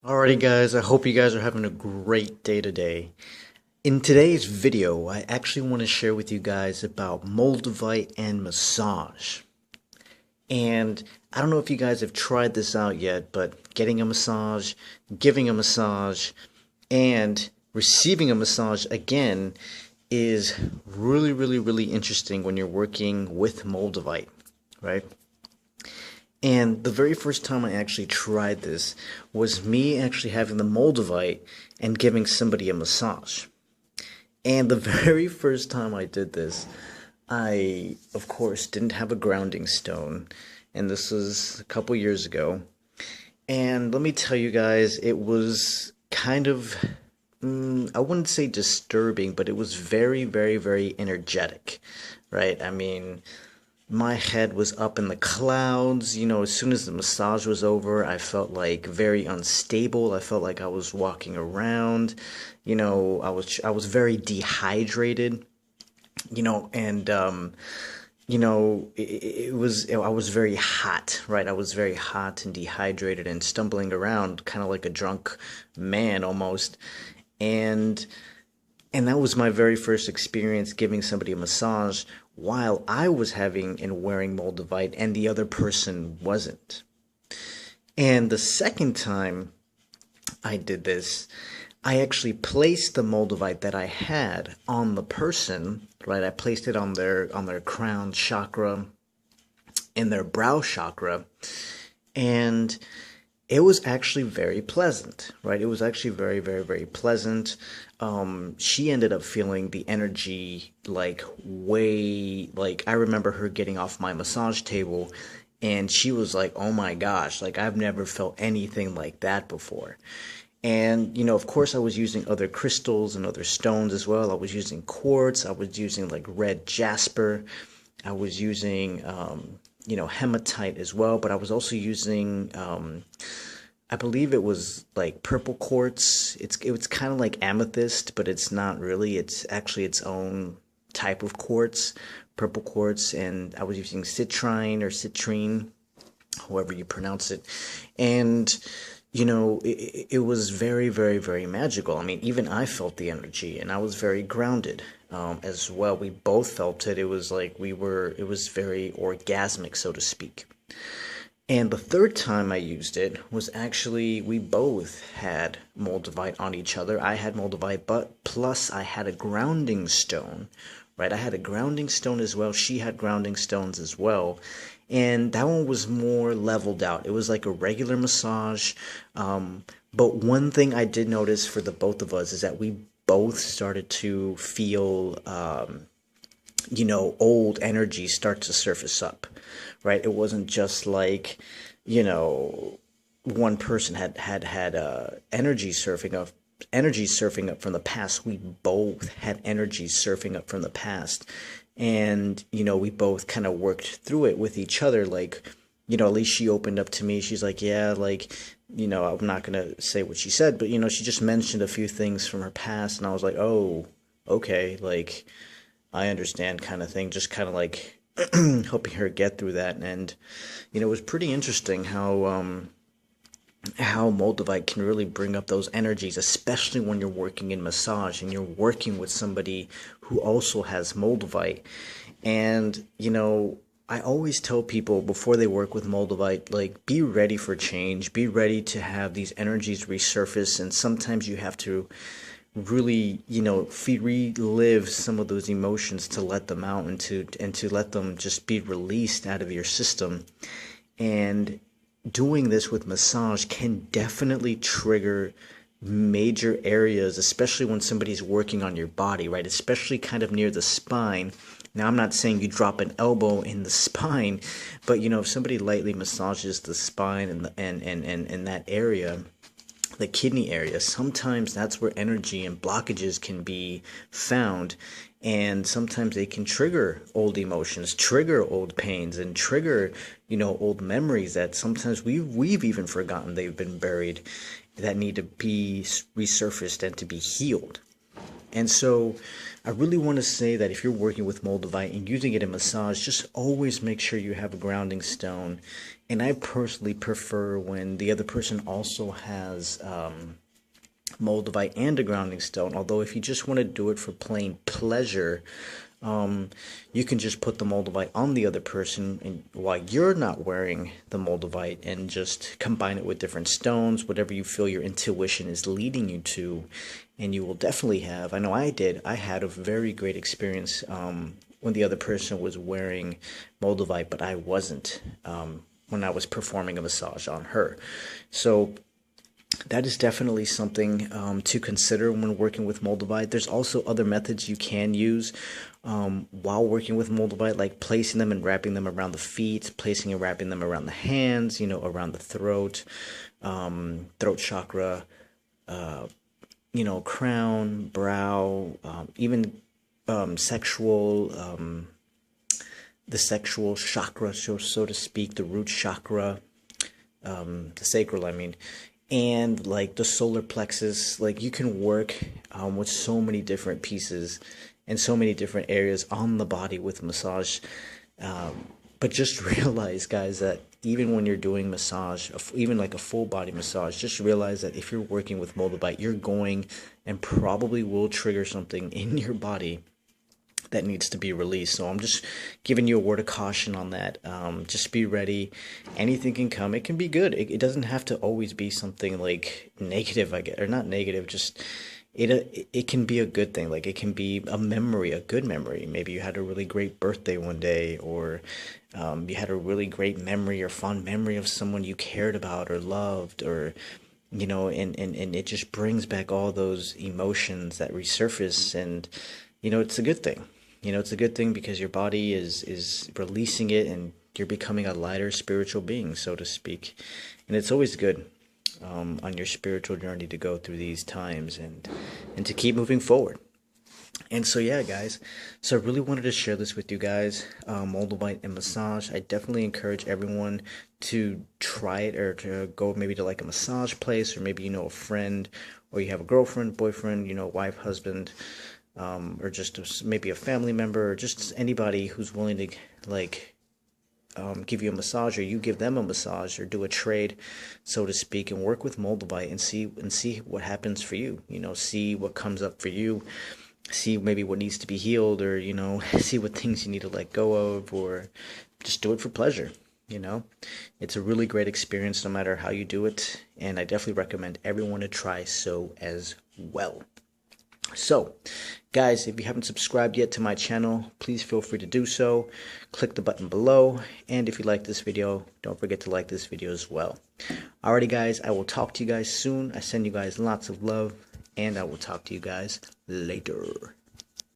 Alrighty guys, I hope you guys are having a great day today. In today's video, I actually want to share with you guys about Moldavite and massage. And I don't know if you guys have tried this out yet, but getting a massage, giving a massage, and receiving a massage again is really interesting when you're working with Moldavite, right? And the very first time I actually tried this was me actually having the Moldavite and giving somebody a massage. And the very first time I did this, I, of course, didn't have a grounding stone. And this was a couple years ago. And let me tell you guys, it was kind of, I wouldn't say disturbing, but it was very energetic, right? I mean, my head was up in the clouds. As soon as the massage was over, I felt like very unstable. I felt like I was walking around. I was very dehydrated. And I was very hot, right? I was very hot and dehydrated and stumbling around, kind of like a drunk man almost. And and that was my very first experience giving somebody a massage while I was having and wearing Moldavite and the other person wasn't. And the second time I did this, I actually placed the Moldavite that I had on the person, right? I placed it on their crown chakra, in their brow chakra, and it was actually very pleasant, right? It was actually very pleasant. She ended up feeling the energy like I remember her getting off my massage table and she was like, oh my gosh, like I've never felt anything like that before. And, of course, I was using other crystals and other stones as well. I was using quartz. I was using like red jasper. I was using, hematite as well. But I was also using, I believe it was like purple quartz. It was kind of like amethyst, but it's not really. It's actually its own type of quartz, purple quartz. And I was using citrine or citrine, however you pronounce it. And it was very magical. I mean, even I felt the energy, and I was very grounded as well. We both felt it. It was like it was very orgasmic, so to speak. And the third time I used it was actually, we both had Moldavite on each other. I had Moldavite, but plus I had a grounding stone, right? I had a grounding stone as well. She had grounding stones as well. And that one was more leveled out. It was like a regular massage. But one thing I did notice for the both of us is that we both started to feel, old energy start to surface up, right? It wasn't just like, one person had energy surfing up from the past. We both had energy surfing up from the past. And, we both kind of worked through it with each other. Like, at least she opened up to me. She's like, yeah, like, I'm not going to say what she said, but, she just mentioned a few things from her past. And I was like, oh, okay, like, I understand kind of thing. Just kind of like helping her get through that. And, it was pretty interesting how Moldavite can really bring up those energies, especially when you're working in massage and you're working with somebody who also has Moldavite. And, I always tell people before they work with Moldavite, like, be ready for change, be ready to have these energies resurface. And sometimes you have to really, relive some of those emotions to let them out and to let them just be released out of your system. And doing this with massage can definitely trigger major areas, especially when somebody's working on your body, right? Especially kind of near the spine. Now, I'm not saying you drop an elbow in the spine, but if somebody lightly massages the spine and that area, the kidney area, sometimes that's where energy and blockages can be found. And sometimes they can trigger old emotions, trigger old pains, and trigger, old memories that sometimes we've even forgotten they've been buried, that need to be resurfaced and to be healed. And so I really want to say that if you're working with Moldavite and using it in massage, just always make sure you have a grounding stone. And I personally prefer when the other person also has Moldavite and a grounding stone. Although if you just want to do it for plain pleasure, you can just put the Moldavite on the other person and while you're not wearing the Moldavite, and just combine it with different stones, whatever you feel your intuition is leading you to. And you will definitely have, I know I had a very great experience when the other person was wearing Moldavite, but I wasn't when I was performing a massage on her. So that is definitely something to consider when working with Moldavite. There's also other methods you can use while working with Moldavite, like placing them and wrapping them around the feet, placing and wrapping them around the hands, around the throat, throat chakra, crown, brow, even sexual, the sexual chakra, so to speak, the root chakra, the sacral, I mean. And like the solar plexus, like you can work with so many different pieces and so many different areas on the body with massage. But just realize, guys, that even when you're doing massage, even like a full body massage, just realize that if you're working with Moldavite, you're going and probably will trigger something in your body that needs to be released. So I'm just giving you a word of caution on that. Just be ready. Anything can come. It can be good. It doesn't have to always be something like negative, I guess, or not negative. Just it can be a good thing. Like it can be a memory, a good memory. Maybe you had a really great birthday one day, or you had a really great memory or fond memory of someone you cared about or loved, or and it just brings back all those emotions that resurface, and it's a good thing. It's a good thing because your body is releasing it, and you're becoming a lighter spiritual being, so to speak. And it's always good on your spiritual journey to go through these times and to keep moving forward. And so, yeah, guys, so I really wanted to share this with you guys, Moldavite and massage. I definitely encourage everyone to try it, or to go maybe to like a massage place, or maybe a friend, or you have a girlfriend, boyfriend, wife, husband, or just maybe a family member, or just anybody who's willing to give you a massage, or you give them a massage, or do a trade, so to speak, and work with Moldavite and see what happens for you. See what comes up for you. See maybe what needs to be healed, or see what things you need to let go of, or just do it for pleasure. It's a really great experience no matter how you do it, and I definitely recommend everyone to try so as well. So, guys, if you haven't subscribed yet to my channel, please feel free to do so. Click the button below, and if you like this video, don't forget to like this video as well. Alrighty, guys, I will talk to you guys soon. I send you guys lots of love, and I will talk to you guys later.